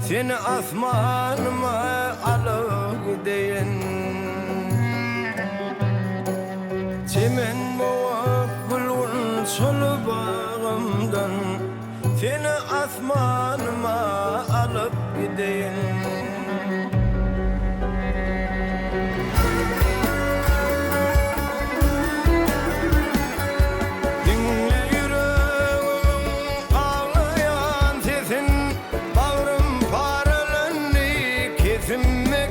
seni asmanıma alıp gideyim. Çemen boğup bulun solu bağımdan, seni asmanıma alıp gideyim.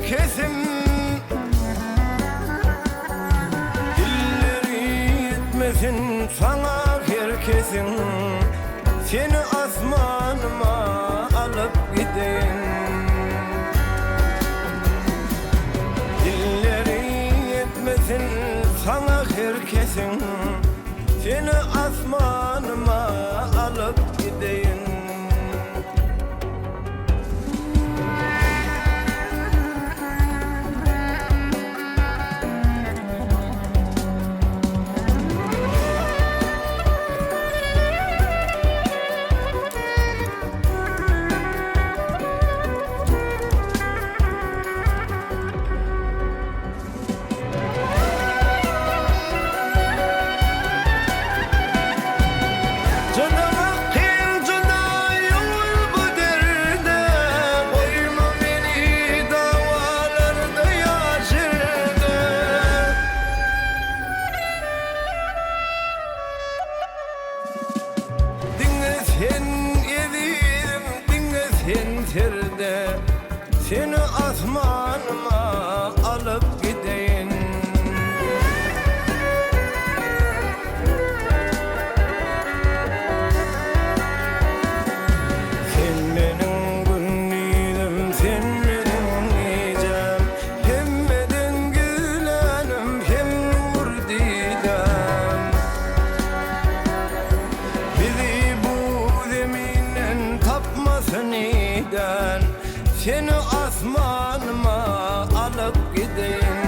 Kesim dilleri yetmesin sana herkesin, seni asmanıma alıp gideyim. Dilleri yetmesin sana herkesin, seni asmanıma alıp gideyim. Terde seni asmanıma alıp gideyim. Sen benim günlüğüm, sen benim nicem, hem beden gülenim hem nur didem. Bizi bu zeminen tapmasın iden, seni asmanıma alıp gideyim.